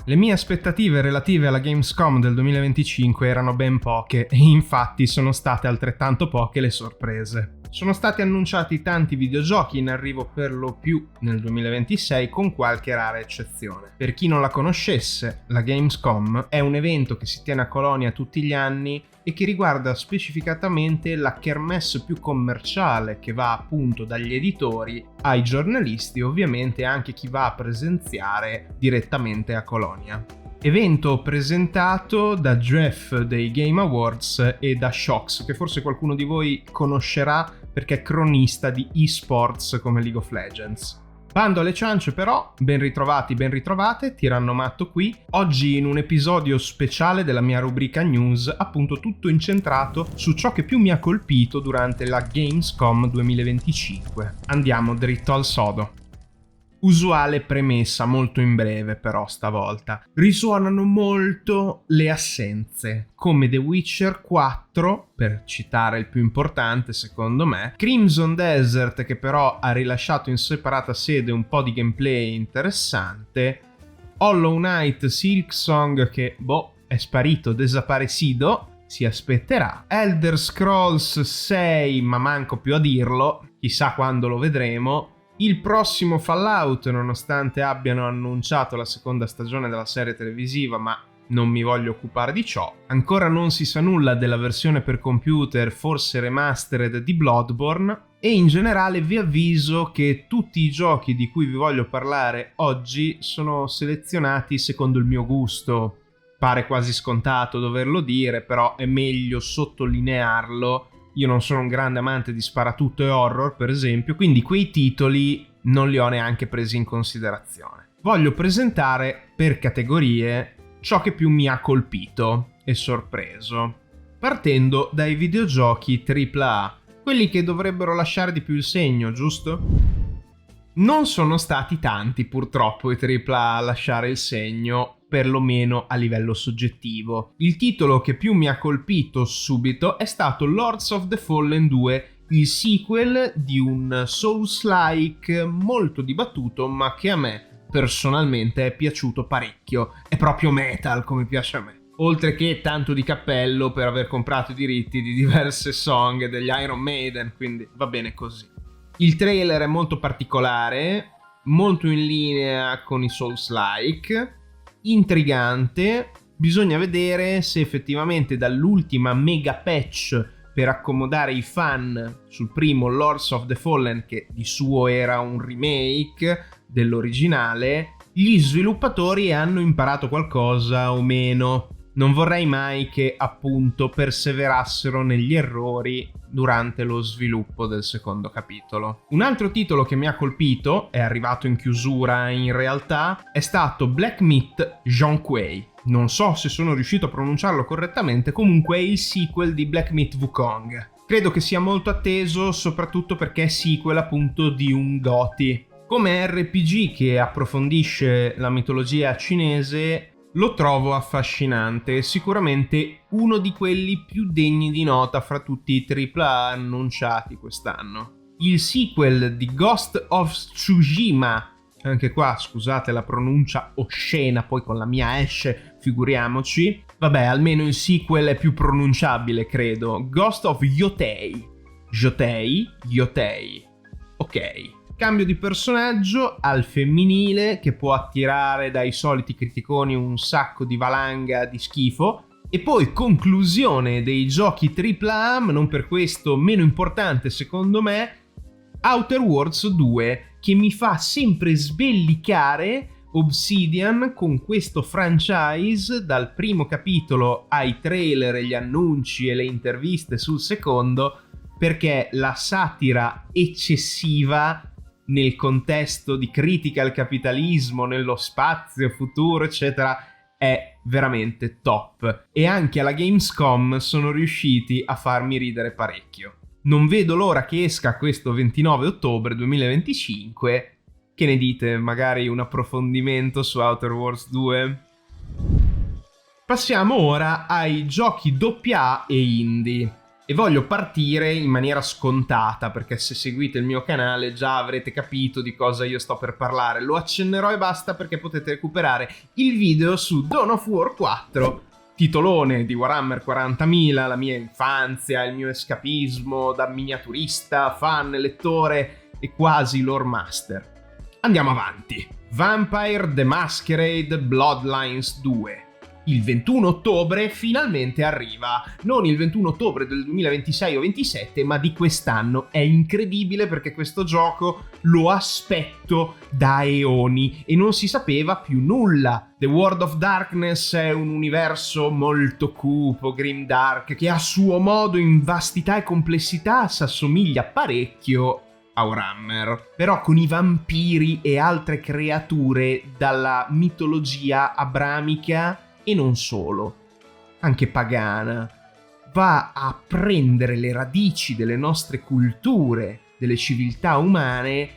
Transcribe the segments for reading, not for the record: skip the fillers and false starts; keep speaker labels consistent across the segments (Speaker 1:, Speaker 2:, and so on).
Speaker 1: Le mie aspettative relative alla Gamescom del 2025 erano ben poche e infatti sono state altrettanto poche le sorprese. Sono stati annunciati tanti videogiochi in arrivo per lo più nel 2026 con qualche rara eccezione. Per chi non la conoscesse, la Gamescom è un evento che si tiene a Colonia tutti gli anni e che riguarda specificatamente la kermesse più commerciale che va appunto dagli editori ai giornalisti e ovviamente anche chi va a presenziare direttamente a Colonia. Evento presentato da Jeff dei Game Awards e da Shox, che forse qualcuno di voi conoscerà perché è cronista di eSports come League of Legends. Bando alle ciance però, ben ritrovati, ben ritrovate, Tiranno Matto qui, oggi in un episodio speciale della mia rubrica news, appunto tutto incentrato su ciò che più mi ha colpito durante la Gamescom 2025. Andiamo dritto al sodo. Usuale premessa, molto in breve però stavolta. Risuonano molto le assenze, come The Witcher 4, per citare il più importante secondo me, Crimson Desert che però ha rilasciato in separata sede un po' di gameplay interessante, Hollow Knight Silksong che, è sparito, desaparecido, si aspetterà, Elder Scrolls 6, ma manco più a dirlo, chissà quando lo vedremo, il prossimo Fallout, nonostante abbiano annunciato la seconda stagione della serie televisiva, ma non mi voglio occupare di ciò. Ancora non si sa nulla della versione per computer, forse remastered, di Bloodborne, e in generale vi avviso che tutti i giochi di cui vi voglio parlare oggi sono selezionati secondo il mio gusto. Pare quasi scontato doverlo dire, però è meglio sottolinearlo. Io non sono un grande amante di sparatutto e horror, per esempio, quindi quei titoli non li ho neanche presi in considerazione. Voglio presentare per categorie ciò che più mi ha colpito e sorpreso, partendo dai videogiochi AAA, quelli che dovrebbero lasciare di più il segno, giusto? Non sono stati tanti purtroppo i AAA a lasciare il segno, perlomeno a livello soggettivo. Il titolo che più mi ha colpito subito è stato Lords of the Fallen 2, il sequel di un Souls-like molto dibattuto ma che a me personalmente è piaciuto parecchio. È proprio metal come piace a me. Oltre che tanto di cappello per aver comprato i diritti di diverse song degli Iron Maiden, quindi va bene così. Il trailer è molto particolare, molto in linea con i Souls-like, intrigante, bisogna vedere se effettivamente dall'ultima mega patch per accomodare i fan sul primo Lords of the Fallen, che di suo era un remake dell'originale, gli sviluppatori hanno imparato qualcosa o meno. Non vorrei mai che appunto perseverassero negli errori durante lo sviluppo del secondo capitolo. Un altro titolo che mi ha colpito, è arrivato in chiusura in realtà, è stato Black Myth: Zhonghui. Non so se sono riuscito a pronunciarlo correttamente, comunque è il sequel di Black Myth Wukong. Credo che sia molto atteso, soprattutto perché è sequel appunto di un GOTY. Come RPG che approfondisce la mitologia cinese, lo trovo affascinante, sicuramente uno di quelli più degni di nota fra tutti i AAA annunciati quest'anno. Il sequel di Ghost of Tsushima, anche qua scusate la pronuncia oscena, poi con la mia esce figuriamoci, vabbè almeno il sequel è più pronunciabile credo, Ghost of Yotei, ok. Cambio di personaggio al femminile che può attirare dai soliti criticoni un sacco di valanga di schifo. E poi conclusione dei giochi AAA, ma non per questo meno importante secondo me, Outer Worlds 2, che mi fa sempre sbellicare Obsidian con questo franchise, dal primo capitolo ai trailer e gli annunci e le interviste sul secondo, perché la satira eccessiva nel contesto di critica al capitalismo, nello spazio futuro, eccetera, è veramente top. E anche alla Gamescom sono riusciti a farmi ridere parecchio. Non vedo l'ora che esca questo 29 ottobre 2025. Che ne dite? Magari un approfondimento su Outer Worlds 2? Passiamo ora ai giochi AA e indie. E voglio partire in maniera scontata, perché se seguite il mio canale già avrete capito di cosa io sto per parlare. Lo accennerò e basta, perché potete recuperare il video su Dawn of War 4, titolone di Warhammer 40.000, la mia infanzia, il mio escapismo da miniaturista, fan, lettore e quasi lore master. Andiamo avanti. Vampire the Masquerade Bloodlines 2. Il 21 ottobre finalmente arriva, non il 21 ottobre del 2026 o 27, ma di quest'anno. È incredibile perché questo gioco lo aspetto da eoni e non si sapeva più nulla. The World of Darkness è un universo molto cupo, grimdark, che a suo modo in vastità e complessità s'assomiglia parecchio a Warhammer, però con i vampiri e altre creature dalla mitologia abramica e non solo, anche pagana. Va a prendere le radici delle nostre culture, delle civiltà umane,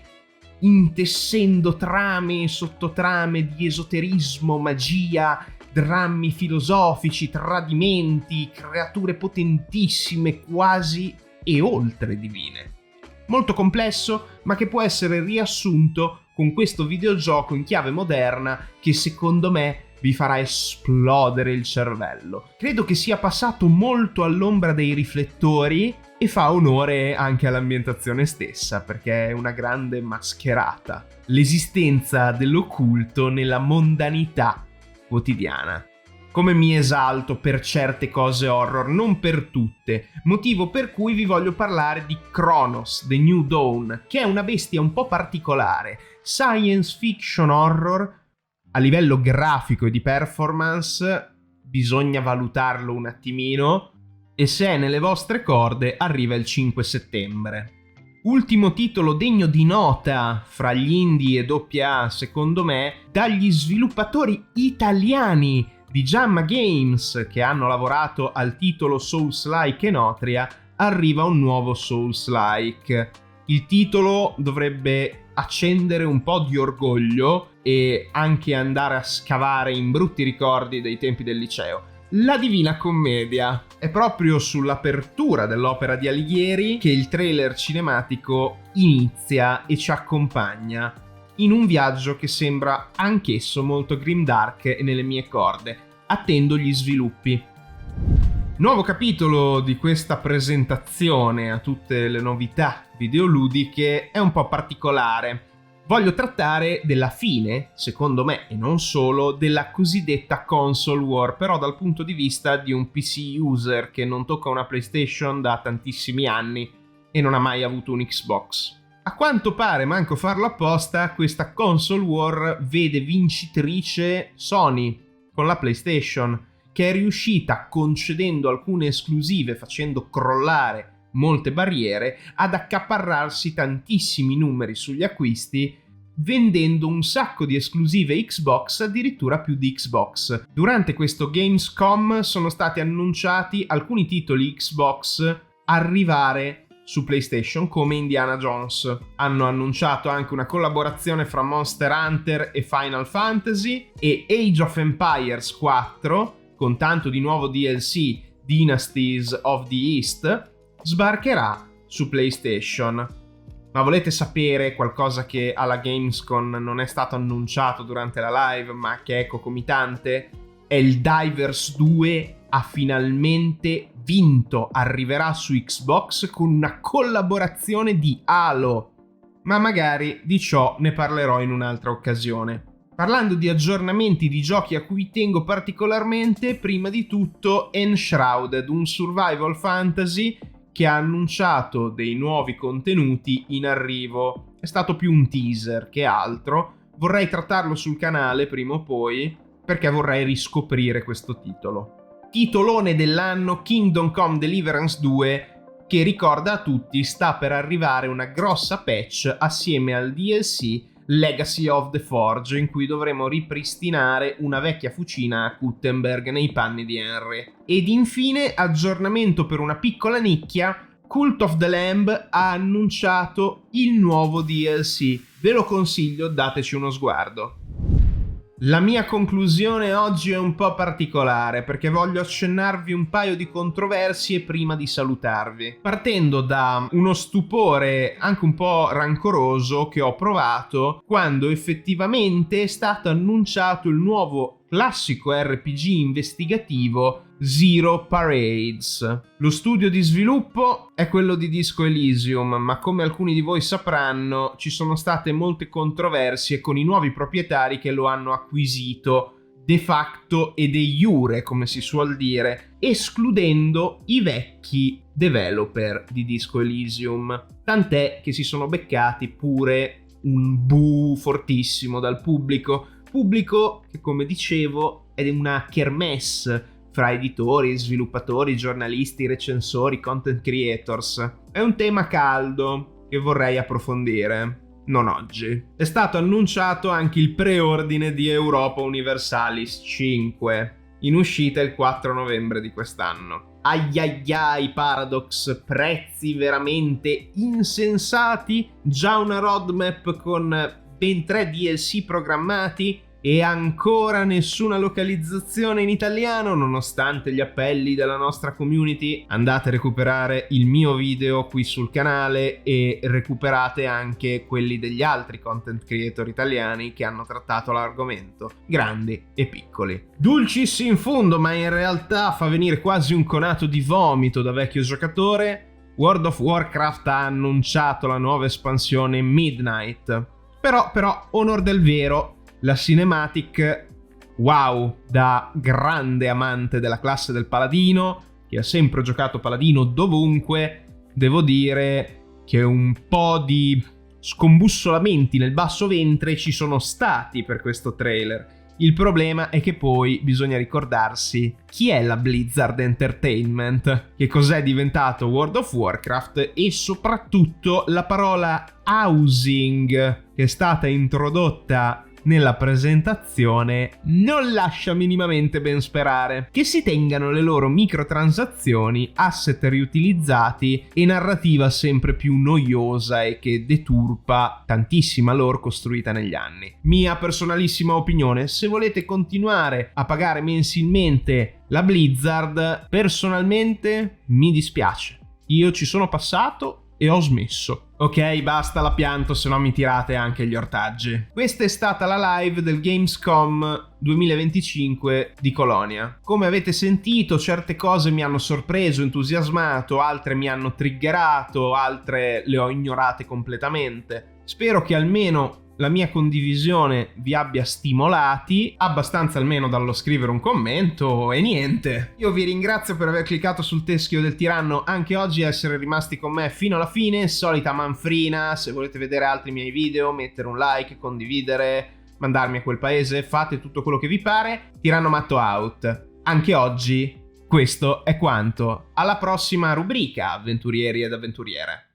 Speaker 1: intessendo trame e sottotrame di esoterismo, magia, drammi filosofici, tradimenti, creature potentissime, quasi e oltre divine. Molto complesso, ma che può essere riassunto con questo videogioco in chiave moderna che secondo me vi farà esplodere il cervello. Credo che sia passato molto all'ombra dei riflettori e fa onore anche all'ambientazione stessa, perché è una grande mascherata. L'esistenza dell'occulto nella mondanità quotidiana. Come mi esalto per certe cose horror, non per tutte, motivo per cui vi voglio parlare di Chronos, The New Dawn, che è una bestia un po' particolare, science fiction horror. A livello grafico e di performance bisogna valutarlo un attimino e se è nelle vostre corde arriva il 5 settembre. Ultimo titolo degno di nota fra gli indie e AA secondo me, dagli sviluppatori italiani di Jamma Games che hanno lavorato al titolo Souls-like Enotria, arriva un nuovo Souls-like. Il titolo dovrebbe accendere un po' di orgoglio e anche andare a scavare in brutti ricordi dei tempi del liceo. La Divina Commedia. È proprio sull'apertura dell'opera di Alighieri che il trailer cinematico inizia e ci accompagna in un viaggio che sembra anch'esso molto grimdark e nelle mie corde. Attendo gli sviluppi. Nuovo capitolo di questa presentazione a tutte le novità videoludiche è un po' particolare. Voglio trattare della fine, secondo me, e non solo, della cosiddetta console war, però dal punto di vista di un PC user che non tocca una PlayStation da tantissimi anni e non ha mai avuto un Xbox. A quanto pare, manco farlo apposta, questa console war vede vincitrice Sony con la PlayStation, che è riuscita, concedendo alcune esclusive, facendo crollare molte barriere, ad accaparrarsi tantissimi numeri sugli acquisti, vendendo un sacco di esclusive Xbox, addirittura più di Xbox. Durante questo Gamescom sono stati annunciati alcuni titoli Xbox arrivare su PlayStation, come Indiana Jones. Hanno annunciato anche una collaborazione fra Monster Hunter e Final Fantasy, e Age of Empires 4, con tanto di nuovo DLC, Dynasties of the East, sbarcherà su PlayStation. Ma volete sapere qualcosa che alla Gamescom non è stato annunciato durante la live, ma che è concomitante? È il Divers 2 ha finalmente vinto, arriverà su Xbox con una collaborazione di Halo. Ma magari di ciò ne parlerò in un'altra occasione. Parlando di aggiornamenti di giochi a cui tengo particolarmente, prima di tutto Enshrouded, un survival fantasy che ha annunciato dei nuovi contenuti in arrivo. È stato più un teaser che altro. Vorrei trattarlo sul canale prima o poi, perché vorrei riscoprire questo titolo. Titolone dell'anno, Kingdom Come Deliverance 2, che ricorda a tutti sta per arrivare una grossa patch assieme al DLC Legacy of the Forge, in cui dovremo ripristinare una vecchia fucina a Kuttenberg nei panni di Henry. Ed infine, aggiornamento per una piccola nicchia, Cult of the Lamb ha annunciato il nuovo DLC. Ve lo consiglio, dateci uno sguardo. La mia conclusione oggi è un po' particolare perché voglio accennarvi un paio di controversie prima di salutarvi. Partendo da uno stupore anche un po' rancoroso che ho provato quando effettivamente è stato annunciato il nuovo classico RPG investigativo Zero Parades. Lo studio di sviluppo è quello di Disco Elysium, ma come alcuni di voi sapranno ci sono state molte controversie con i nuovi proprietari che lo hanno acquisito de facto e de jure, come si suol dire, escludendo i vecchi developer di Disco Elysium. Tant'è che si sono beccati pure un boo fortissimo dal pubblico che, come dicevo, è una kermesse fra editori, sviluppatori, giornalisti, recensori, content creators. È un tema caldo che vorrei approfondire. Non oggi. È stato annunciato anche il preordine di Europa Universalis 5, in uscita il 4 novembre di quest'anno. Ai Paradox, prezzi veramente insensati, già una roadmap con ben 3 DLC programmati e ancora nessuna localizzazione in italiano nonostante gli appelli della nostra community. Andate a recuperare il mio video qui sul canale e recuperate anche quelli degli altri content creator italiani che hanno trattato l'argomento, grandi e piccoli. Dulcis in fondo, ma in realtà fa venire quasi un conato di vomito da vecchio giocatore, World of Warcraft ha annunciato la nuova espansione Midnight. Però, onor del vero, la cinematic, wow, da grande amante della classe del paladino, che ha sempre giocato paladino dovunque, devo dire che un po' di scombussolamenti nel basso ventre ci sono stati per questo trailer. Il problema è che poi bisogna ricordarsi chi è la Blizzard Entertainment, che cos'è diventato World of Warcraft e soprattutto la parola housing che è stata introdotta nella presentazione non lascia minimamente ben sperare. Che si tengano le loro microtransazioni, asset riutilizzati e narrativa sempre più noiosa e che deturpa tantissima lore costruita negli anni. Mia personalissima opinione: se volete continuare a pagare mensilmente la Blizzard, personalmente mi dispiace. Io ci sono passato e ho smesso. Ok, basta la pianto, se no mi tirate anche gli ortaggi. Questa è stata la live del Gamescom 2025 di Colonia. Come avete sentito, certe cose mi hanno sorpreso, entusiasmato, altre mi hanno triggerato, altre le ho ignorate completamente. Spero che almeno la mia condivisione vi abbia stimolati, abbastanza almeno dallo scrivere un commento e niente. Io vi ringrazio per aver cliccato sul teschio del tiranno anche oggi e essere rimasti con me fino alla fine. Solita manfrina: se volete vedere altri miei video, mettere un like, condividere, mandarmi a quel paese, fate tutto quello che vi pare. Tiranno matto out. Anche oggi questo è quanto. Alla prossima rubrica, avventurieri ed avventuriere.